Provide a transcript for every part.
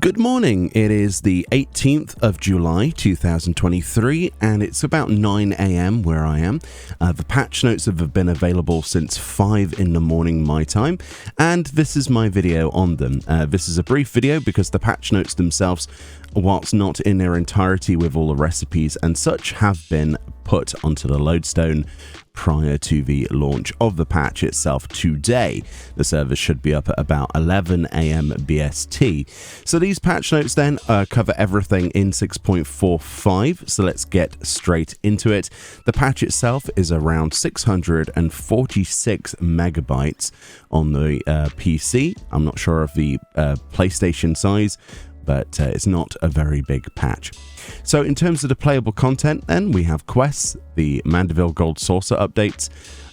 Good morning, it is the 18th of July 2023 and it's about 9 a.m. where I am. The patch notes have been available since 5 in the morning my time, and this is my video on them. This is a brief video because the patch notes themselves, whilst not in their entirety with all the recipes and such, have been put onto the lodestone prior to the launch of the patch itself today. The server should be up at about 11 a.m. BST. So these patch notes then cover everything in 6.45, so let's get straight into it. The patch itself is around 646 megabytes on the PC. I'm not sure of the PlayStation size, but it's not a very big patch. So in terms of the playable content, then we have quests, the Mandeville Gold Saucer updates,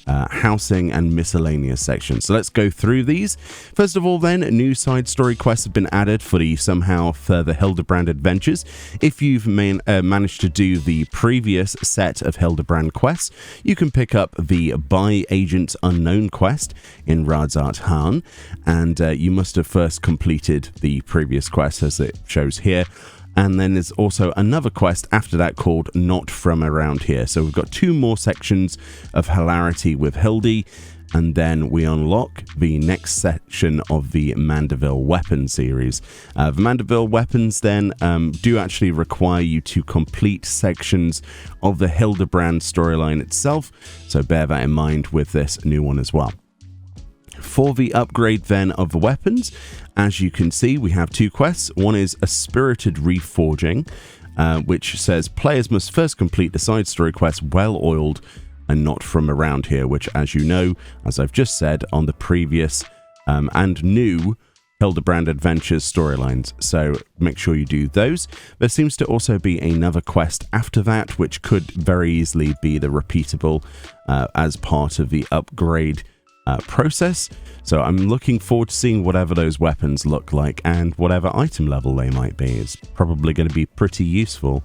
housing and miscellaneous sections. So let's go through these. First of all then, new side story quests have been added for the somehow further Hildebrand adventures. If you've managed to do the previous set of Hildebrand quests, you can pick up the Buy Agent Unknown quest in Radzart Han, and you must have first completed the previous quest as it shows here. And then there's also another quest after that called Not From Around Here. So we've got two more sections of hilarity with Hildy, and then we unlock the next section of the Mandeville Weapon series. The Mandeville Weapons then do actually require you to complete sections of the Hildebrand storyline itself, so bear that in mind with this new one as well. For the upgrade then of the weapons, as you can see, we have two quests. One is a Spirited Reforging, which says players must first complete the side story quest Well Oiled and Not From Around Here, which, as you know, as I've just said, on the previous and new Hildebrand Adventures storylines. So make sure you do those. There seems to also be another quest after that, which could very easily be the repeatable as part of the upgrade process. So I'm looking forward to seeing whatever those weapons look like and whatever item level they might be. It's probably going to be pretty useful.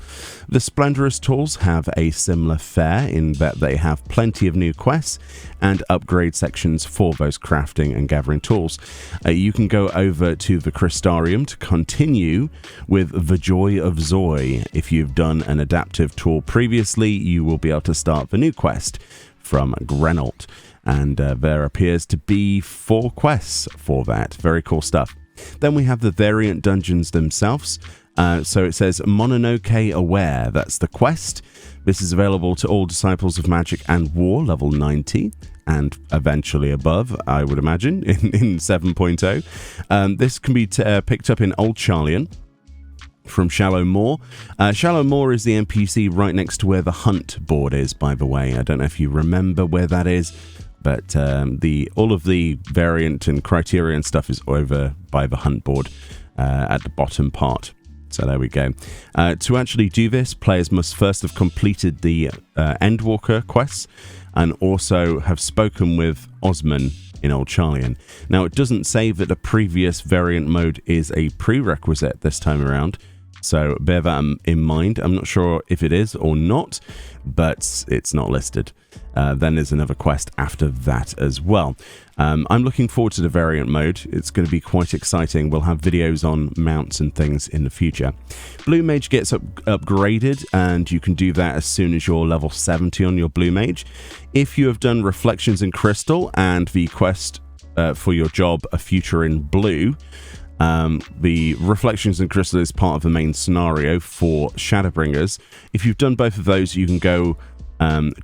The Splendorous tools have a similar fare in that they have plenty of new quests and upgrade sections for those crafting and gathering tools. You can go over to the Crystarium to continue with the Joy of Zoy. If you've done an adaptive tool previously, you will be able to start the new quest from Grenault. And there appears to be 4 quests for that. Very cool stuff. Then we have the variant dungeons themselves. So it says Mononoke Aware. That's the quest. This is available to all Disciples of Magic and War, level 90, and eventually above, I would imagine, in 7.0. This can be picked up in Old Charlian from Shallow Moor. Shallow Moor is the NPC right next to where the hunt board is, by the way. I don't know if you remember where that is, but all of the variant and criterion stuff is over by the hunt board at the bottom part. So there we go. To actually do this, players must first have completed the Endwalker quests and also have spoken with Osman in Old Charlian. Now, it doesn't say that the previous variant mode is a prerequisite this time around, so bear that in mind. I'm not sure if it is or not, but it's not listed. Then there's another quest after that as well. I'm looking forward to the variant mode. It's going to be quite exciting. We'll have videos on mounts and things in the future. Blue Mage gets upgraded, and you can do that as soon as you're level 70 on your Blue Mage. If you have done Reflections in Crystal and the quest for your job, A Future in Blue, the Reflections in Crystal is part of the main scenario for Shadowbringers. If you've done both of those, you can go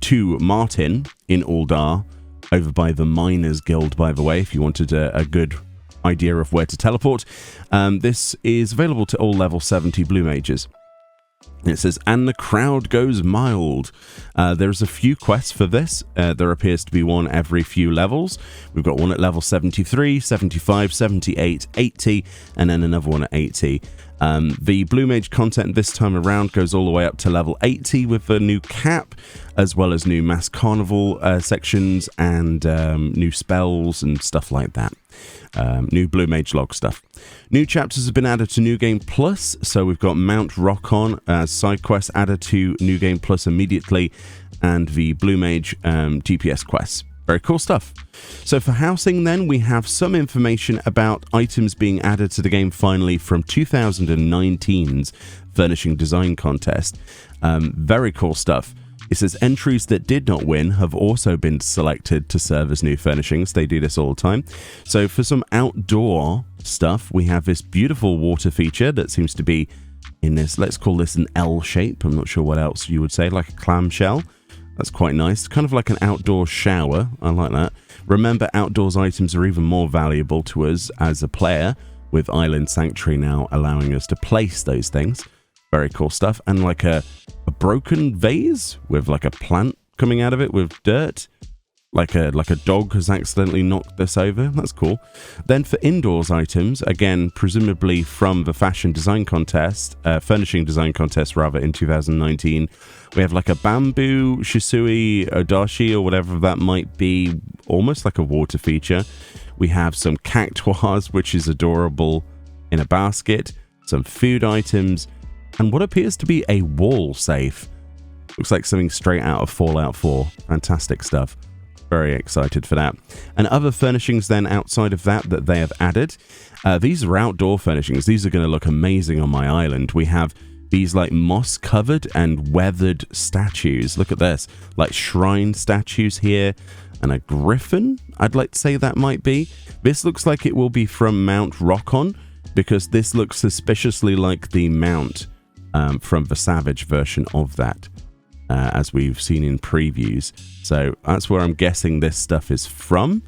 to Martin in Uldar, over by the Miners Guild, by the way, if you wanted a good idea of where to teleport. This is available to all level 70 Blue Mages. It says, and the crowd goes mild. There's a few quests for this. There appears to be one every few levels. We've got one at level 73, 75, 78, 80, and then another one at 80. The Blue Mage content this time around goes all the way up to level 80 with a new cap, as well as new Mass Carnival sections and new spells and stuff like that. New Blue Mage log stuff. New chapters have been added to New Game Plus, so we've got Mount Rokon as side quests added to New Game Plus immediately, and the Blue Mage GPS quests. Very cool stuff. So for housing then, we have some information about items being added to the game finally from 2019's Furnishing Design Contest. Very cool stuff. It says entries that did not win have also been selected to serve as new furnishings. They do this all the time. So for some outdoor stuff, we have this beautiful water feature that seems to be in this, let's call this an L shape. I'm not sure what else you would say, like a clamshell. That's quite nice. Kind of like an outdoor shower. I like that. Remember, outdoors items are even more valuable to us as a player, with Island Sanctuary now allowing us to place those things. Very cool stuff. And like a broken vase with like a plant coming out of it with dirt. Like a dog has accidentally knocked this over. That's cool. Then for indoors items, again, presumably from the Furnishing Design Contest rather, in 2019, we have like a bamboo shisui odashi or whatever that might be, almost like a water feature. We have some cactuars, which is adorable, in a basket, some food items, and what appears to be a wall safe. Looks like something straight out of Fallout 4. Fantastic stuff. Very excited for that. And other furnishings then outside of that they have added. These are outdoor furnishings. These are going to look amazing on my island. We have these like moss covered and weathered statues. Look at this. Like shrine statues here. And a griffin, I'd like to say that might be. This looks like it will be from Mount Rokon, because this looks suspiciously like the mount from the Savage version of that. As we've seen in previews. So that's where I'm guessing this stuff is from.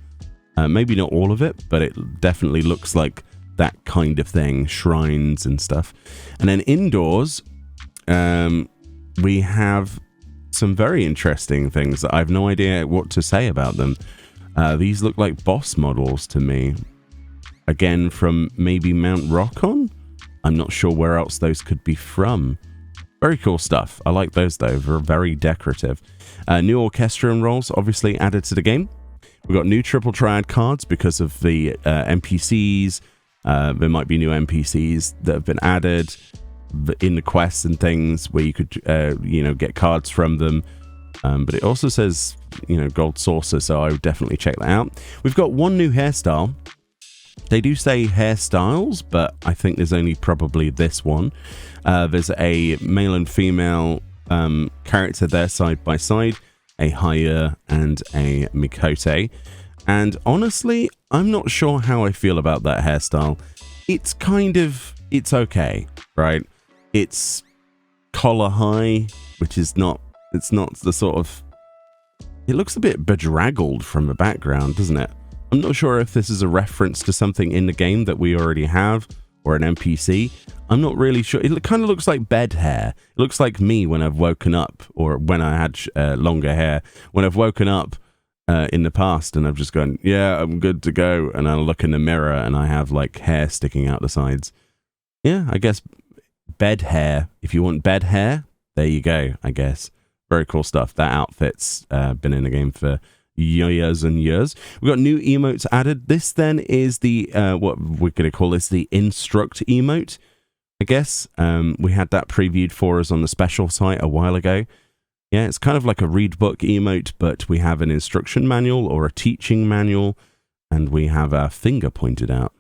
Maybe not all of it, but it definitely looks like that kind of thing. Shrines and stuff. And then indoors, we have some very interesting things that I have no idea what to say about them. These look like boss models to me. Again, from maybe Mount Rokon? I'm not sure where else those could be from. Very cool stuff. I like those though. They're very decorative. New orchestral roles obviously added to the game. We've got new triple triad cards because of the NPCs. There might be new NPCs that have been added in the quests and things where you could, get cards from them. But it also says, gold saucer, so I would definitely check that out. We've got one new hairstyle. They do say hairstyles, but I think there's only probably this one. There's a male and female character there side by side, a Haya and a Mikote. And honestly, I'm not sure how I feel about that hairstyle. It's okay, right? It's collar high, which is not, it's not the sort of, it looks a bit bedraggled from the background, doesn't it? I'm not sure if this is a reference to something in the game that we already have, or an NPC. I'm not really sure. It kind of looks like bed hair. It looks like me when I've woken up, or when I had longer hair. When I've woken up in the past and I've just gone, yeah, I'm good to go. And I look in the mirror and I have like hair sticking out the sides. Yeah, I guess bed hair. If you want bed hair, there you go, I guess. Very cool stuff. That outfit's been in the game for years and years. We've got new emotes added. This then is the what we're going to call this the instruct emote, I guess. We had that previewed for us on the special site a while ago. Yeah, it's kind of like a read book emote, but we have an instruction manual or a teaching manual, and we have our finger pointed out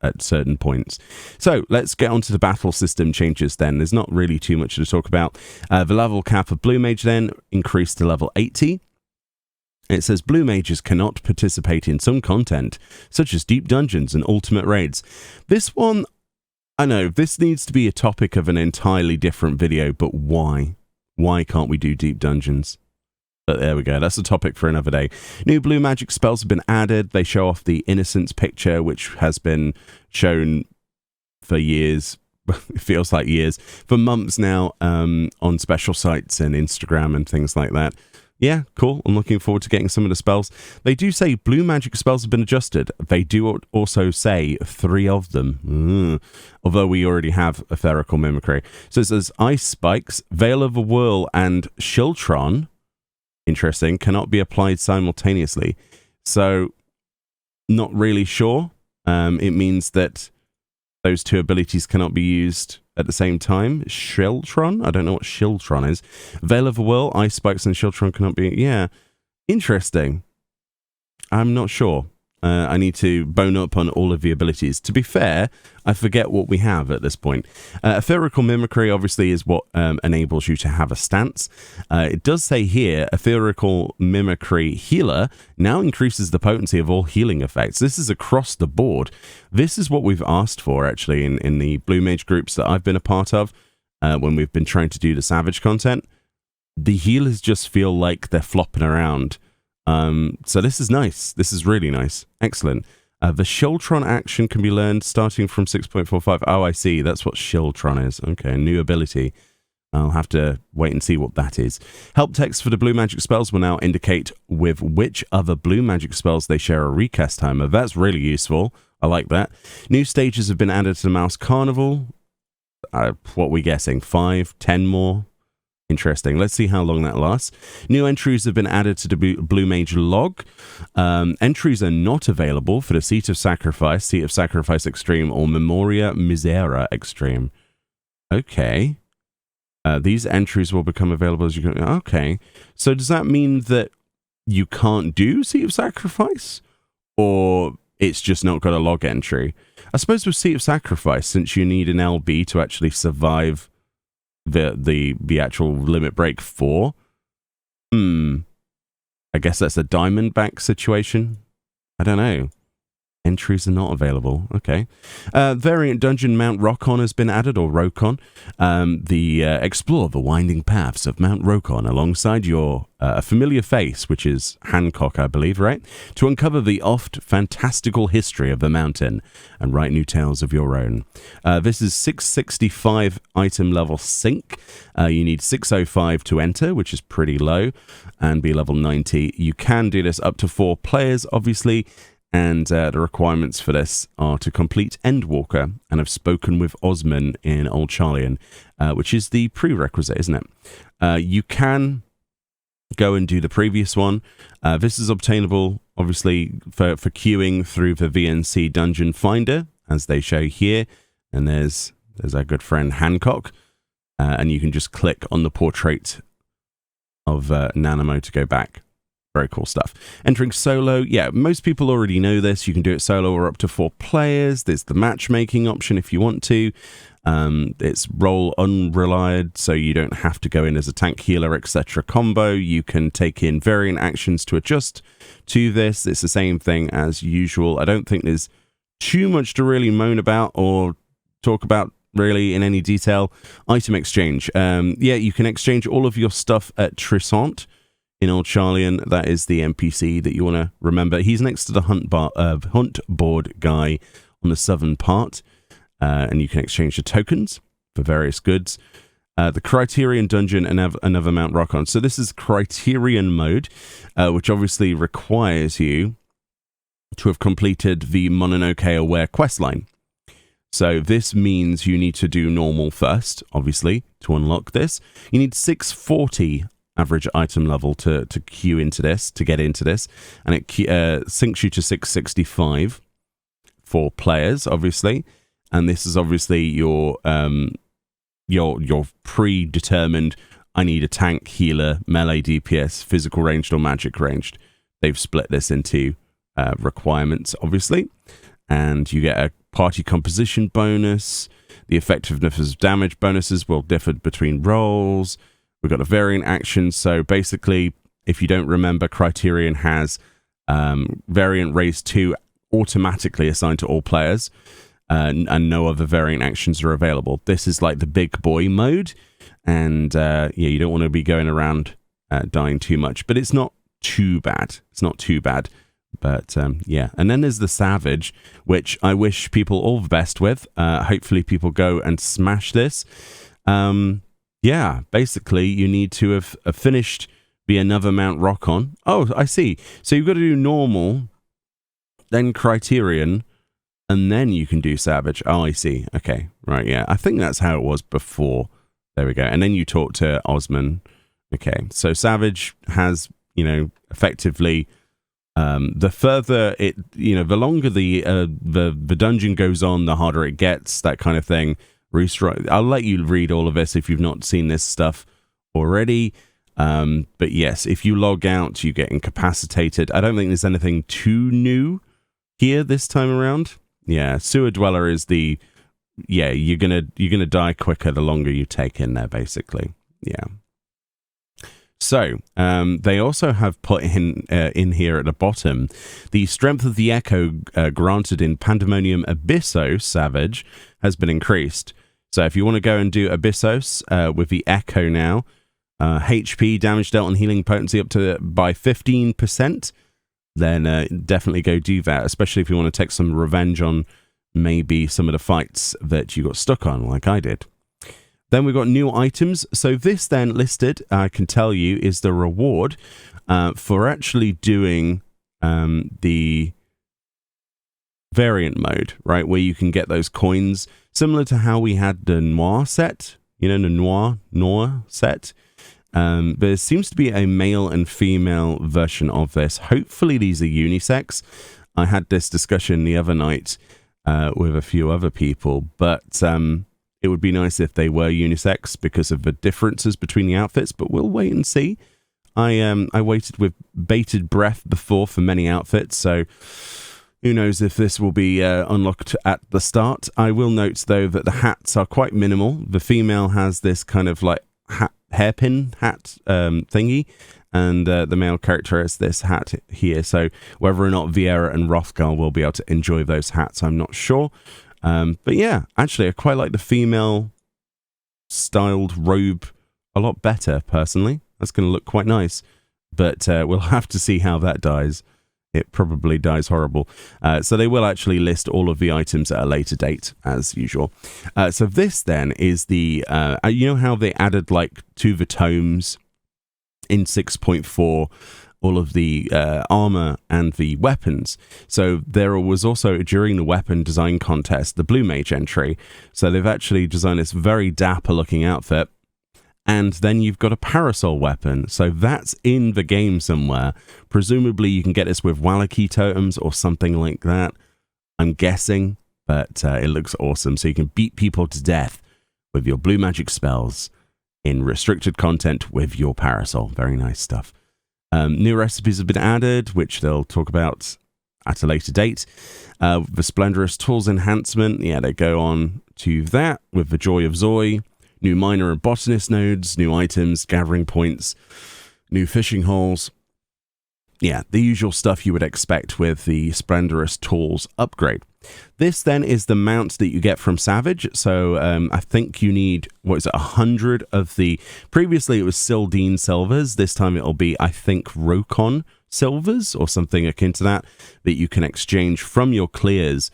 at certain points. So let's get on to the battle system changes then. There's not really too much to talk about. The level cap of Blue Mage then increased to level 80. It says Blue Mages cannot participate in some content, such as deep dungeons and ultimate raids. This one, I know, this needs to be a topic of an entirely different video, but why? Why can't we do deep dungeons? But there we go, that's a topic for another day. New blue magic spells have been added. They show off the Innocence picture, which has been shown for years. It feels like years. For months now, on special sites and Instagram and things like that. Yeah, cool. I'm looking forward to getting some of the spells. They do say blue magic spells have been adjusted. They do also say 3 of them. Although we already have Etherical Mimicry. So it says Ice Spikes, Veil of a Whirl, and Shiltron, interesting, cannot be applied simultaneously. So, not really sure. It means that those 2 abilities cannot be used at the same time. Shiltron? I don't know what Shiltron is. Veil of a Whirl, Ice Spikes, and Shiltron cannot be... Yeah, interesting. I'm not sure. I need to bone up on all of the abilities. To be fair, I forget what we have at this point. Etherical Mimicry obviously is what enables you to have a stance. It does say here, Etherical Mimicry Healer now increases the potency of all healing effects. This is across the board. This is what we've asked for, actually, in the Blue Mage groups that I've been a part of when we've been trying to do the Savage content. The healers just feel like they're flopping around. So this is nice. This is really nice. Excellent. The Shieldtron action can be learned starting from 6.45. Oh, I see. That's what Shieldtron is. Okay, new ability. I'll have to wait and see what that is. Help text for the blue magic spells will now indicate with which other blue magic spells they share a recast timer. That's really useful. I like that. New stages have been added to the Mouse Carnival. What are we guessing? 5, 10 more? Interesting. Let's see how long that lasts. New entries have been added to the Blue Mage log. Entries are not available for the Seat of Sacrifice Extreme, or Memoria Misera Extreme. Okay. These entries will become available as you go. Okay. So does that mean that you can't do Seat of Sacrifice? Or it's just not got a log entry? I suppose with Seat of Sacrifice, since you need an LB to actually survive the actual limit break 4. I guess that's a Diamondback situation. I don't know. Entries are not available. Okay. Variant dungeon Mount Rokon has been added, or Rokon. Explore the winding paths of Mount Rokon alongside your familiar face, which is Hancock, I believe, right? To uncover the oft fantastical history of the mountain and write new tales of your own. This is 665 item level sync. You need 605 to enter, which is pretty low, and be level 90. You can do this up to 4 players, obviously. And the requirements for this are to complete Endwalker and have spoken with Osman in Old Charlian, which is the prerequisite, isn't it? You can go and do the previous one. This is obtainable, obviously, for queuing through the VNC Dungeon Finder, as they show here. And there's our good friend Hancock. And you can just click on the portrait of Nanamo to go back. Very cool stuff. Entering solo, yeah, most people already know this. You can do it solo or up to 4 players. There's the matchmaking option if you want to. It's role unrelied, so you don't have to go in as a tank, healer, etc. combo. You can take in variant actions to adjust to this. It's the same thing as usual. I don't think there's too much to really moan about or talk about really in any detail. Item exchange. Yeah, you can exchange all of your stuff at Trissant. In Old Charlian, that is the NPC that you want to remember. He's next to the hunt board guy on the southern part, and you can exchange the tokens for various goods. The Criterion Dungeon and another Mount Rokon. So this is Criterion mode, which obviously requires you to have completed the Mononoke Aware questline. So this means you need to do normal first, obviously, to unlock this. You need 640 average item level to queue into this, to get into this, and it syncs you to 665 for players, obviously, and this is obviously your predetermined. I need a tank, healer, melee, DPS, physical ranged or magic ranged. They've split this into requirements, obviously, and you get a party composition bonus. The effectiveness of damage bonuses will differ between roles. We've got a variant action, so basically, if you don't remember, Criterion has variant raise 2 automatically assigned to all players, and no other variant actions are available. This is like the big boy mode, and yeah, you don't want to be going around dying too much, but it's not too bad. It's not too bad, but yeah. And then there's the Savage, which I wish people all the best with. Hopefully people go and smash this. Yeah, basically, you need to have finished the another Mount Rokon. Oh, I see. So you've got to do normal, then Criterion, and then you can do Savage. Oh, I see. Okay, right, yeah. I think that's how it was before. There we go. And then you talk to Osman. Okay, so Savage has, effectively, the further it, the longer the dungeon goes on, the harder it gets, that kind of thing. I'll let you read all of this if you've not seen this stuff already. But yes, if you log out, you get incapacitated. I don't think there's anything too new here this time around. Yeah, Sewer Dweller is you're gonna die quicker the longer you take in there, basically. Yeah. So, they also have put in here at the bottom, the strength of the Echo granted in Pandemonium Abyssos Savage has been increased. So if you want to go and do Abyssos with the Echo now, HP, damage dealt, and healing potency up to by 15%, then definitely go do that, especially if you want to take some revenge on maybe some of the fights that you got stuck on, like I did. Then we've got new items. So this then listed, I can tell you, is the reward for actually doing the variant mode, right? Where you can get those coins, similar to how we had the Noir set, the Noir set. There seems to be a male and female version of this. Hopefully these are unisex. I had this discussion the other night with a few other people, but it would be nice if they were unisex because of the differences between the outfits, but we'll wait and see. I waited with bated breath before for many outfits, so who knows if this will be unlocked at the start. I will note, though, that the hats are quite minimal. The female has this kind of like hairpin hat thingy, and the male character has this hat here. So whether or not Viera and Rothgar will be able to enjoy those hats, I'm not sure. But yeah, actually, I quite like the female styled robe a lot better, personally. That's going to look quite nice. But we'll have to see how that dies. It probably dies horrible. So they will actually list all of the items at a later date, as usual. So this then is the... you know how they added like to the tomes in 6.4... all of the armor and the weapons. So there was also, during the weapon design contest, the Blue Mage entry. So they've actually designed this very dapper looking outfit. And then you've got a parasol weapon. So that's in the game somewhere. Presumably you can get this with Wallaki totems or something like that. I'm guessing, but it looks awesome. So you can beat people to death with your blue magic spells in restricted content with your parasol. Very nice stuff. New recipes have been added, which they'll talk about at a later date. The Splendorous Tools enhancement, they go on to that with the Joy of Zoe. New Miner and Botanist nodes, new items, gathering points, new fishing holes. Yeah, the usual stuff you would expect with the Splendorous Tools upgrade. This then is the mount that you get from Savage. So I think you need, 100 of the... Previously it was Sildine Silvers. This time it'll be, I think, Rokon Silvers or something akin to that you can exchange from your clears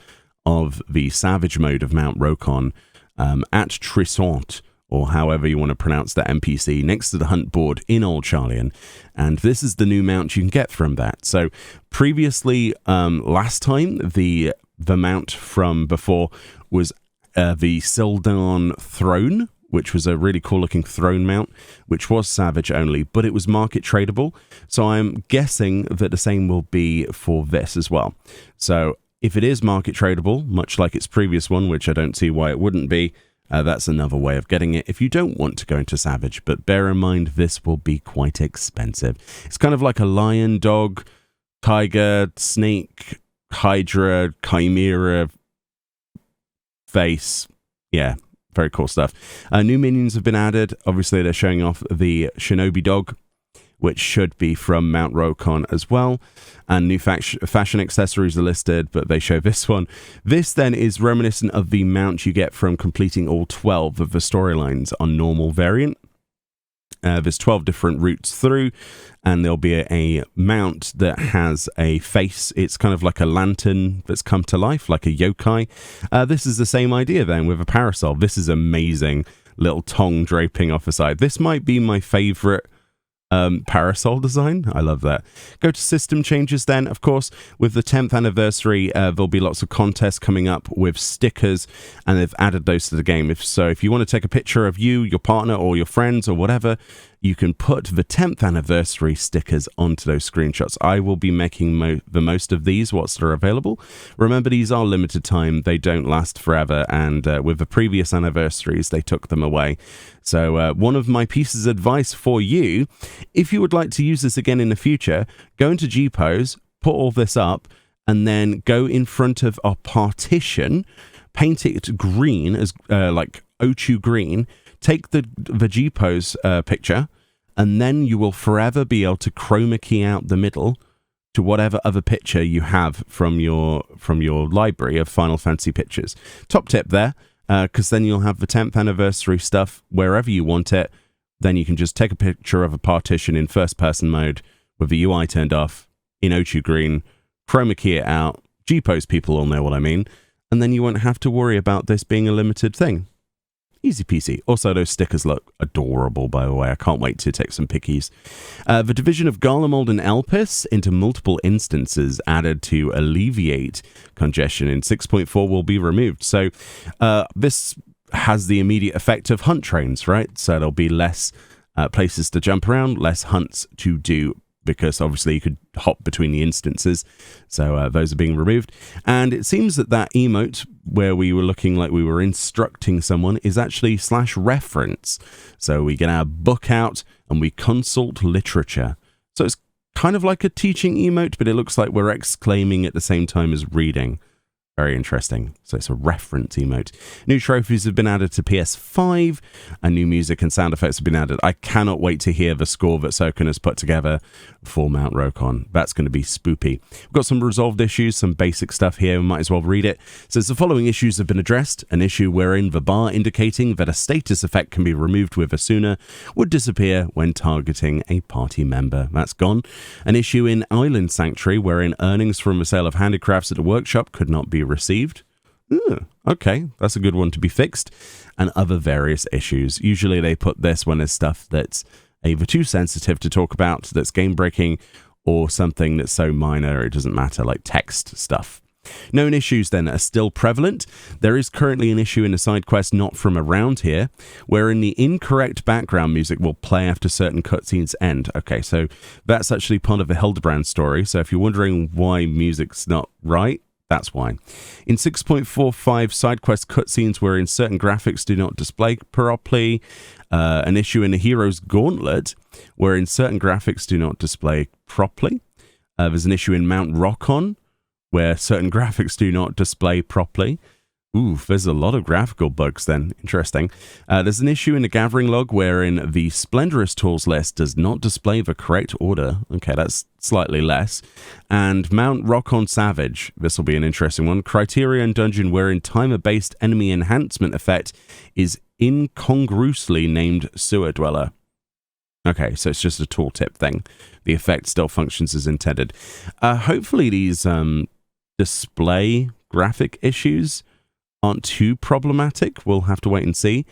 of the Savage mode of Mount Rokon at Trissant, or however you want to pronounce that NPC, next to the hunt board in Old Charlian. And this is the new mount you can get from that. So previously, last time, the mount from before was the Sildon Throne, which was a really cool looking throne mount, which was Savage only, but it was market tradable. So I'm guessing that the same will be for this as well. So if it is market tradable, much like its previous one, which I don't see why it wouldn't be, that's another way of getting it if you don't want to go into Savage. But bear in mind, this will be quite expensive. It's kind of like a lion, dog, tiger, snake, hydra, chimera face. Yeah, very cool stuff. New minions have been added. Obviously, they're showing off the Shinobi dog, which should be from Mount Rokon as well. And new fashion accessories are listed, but they show this one. This then is reminiscent of the mount you get from completing all 12 of the storylines on normal variant. There's 12 different routes through, and there'll be a mount that has a face. It's kind of like a lantern that's come to life, like a yokai. This is the same idea then with a parasol. This is amazing. Little tongue draping off the side. This might be my favorite parasol design. I love that. Go to system changes then. Of course, with the 10th anniversary, there'll be lots of contests coming up with stickers, and they've added those to the game. If you want to take a picture of you, your partner, or your friends, or whatever, you can put the 10th anniversary stickers onto those screenshots. I will be making the most of these whilst they're available. Remember, these are limited time. They don't last forever. And with the previous anniversaries, they took them away. So one of my pieces of advice for you, if you would like to use this again in the future, go into G-Pose, put all this up, and then go in front of a partition, paint it green, as like O2 green, take the G-Pose picture, and then you will forever be able to chroma key out the middle to whatever other picture you have from your library of Final Fantasy pictures. Top tip there, because then you'll have the 10th anniversary stuff wherever you want it. Then you can just take a picture of a partition in first-person mode with the UI turned off, in O2 green, chroma key it out, G-Pose people will know what I mean, and then you won't have to worry about this being a limited thing. Easy peasy. Also, those stickers look adorable, by the way. I can't wait to take some pickies. The division of Garlemald and Elpis into multiple instances added to alleviate congestion in 6.4 will be removed. So this has the immediate effect of hunt trains, right? So there'll be less places to jump around, less hunts to do, because obviously you could hop between the instances. So those are being removed. And it seems that emote where we were looking like we were instructing someone is actually /reference. So we get our book out and we consult literature. So it's kind of like a teaching emote, but it looks like we're exclaiming at the same time as reading. Very interesting. So it's a reference emote. New trophies have been added to PS5, and new music and sound effects have been added. I cannot wait to hear the score that Soken has put together for Mount Rokon. That's going to be spoopy. We've got some resolved issues, some basic stuff here. We might as well read it. It says the following issues have been addressed. An issue wherein the bar indicating that a status effect can be removed with Asuna would disappear when targeting a party member. That's gone. An issue in Island Sanctuary wherein earnings from the sale of handicrafts at a workshop could not be received. Okay, that's a good one to be fixed. And other various issues. Usually they put this when there's stuff that's either too sensitive to talk about, that's game breaking, or something that's so minor it doesn't matter, like text stuff. Known issues then are still prevalent. There is currently an issue in a side quest not from around here, wherein the incorrect background music will play after certain cutscenes end. Okay, so that's actually part of the Hildebrand story. So if you're wondering why music's not right, that's why. In 6.45, side quest cutscenes wherein certain graphics do not display properly. An issue in the Hero's Gauntlet wherein certain graphics do not display properly. There's an issue in Mount Rokon where certain graphics do not display properly. Ooh, there's a lot of graphical bugs then. Interesting. There's an issue in the Gathering Log wherein the Splendorous Tools list does not display the correct order. Okay, that's slightly less. And Mount Rokon Savage, this will be an interesting one. Criterion Dungeon wherein timer-based enemy enhancement effect is incongruously named Sewer Dweller. Okay, so it's just a tooltip thing. The effect still functions as intended. Hopefully these display graphic issues aren't too problematic. We'll have to wait and see.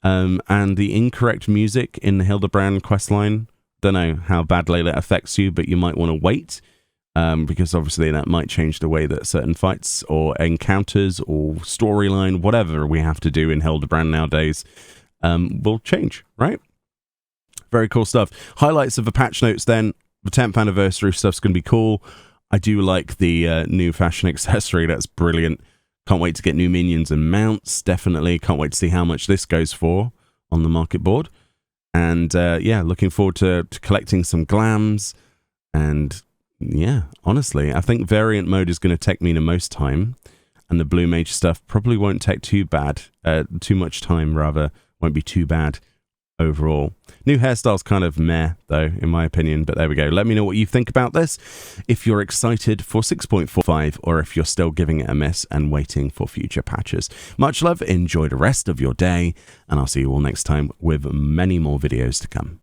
And the incorrect music in the Hildebrand questline, don't know how badly that affects you, but you might want to wait, because obviously that might change the way that certain fights or encounters or storyline, whatever we have to do in Hildebrand nowadays, will change, right? Very cool stuff. Highlights of the patch notes then. The 10th anniversary stuff's going to be cool. I do like the new fashion accessory. That's brilliant. Can't wait to get new minions and mounts, definitely. Can't wait to see how much this goes for on the market board. And yeah, looking forward to collecting some glams. And yeah, honestly, I think variant mode is going to take me the most time. And the Blue Mage stuff probably won't take too much time, rather. Won't be too bad overall. New hairstyle's kind of meh, though, in my opinion, but there we go. Let me know what you think about this, if you're excited for 6.45, or if you're still giving it a miss and waiting for future patches. Much love, enjoy the rest of your day, and I'll see you all next time with many more videos to come.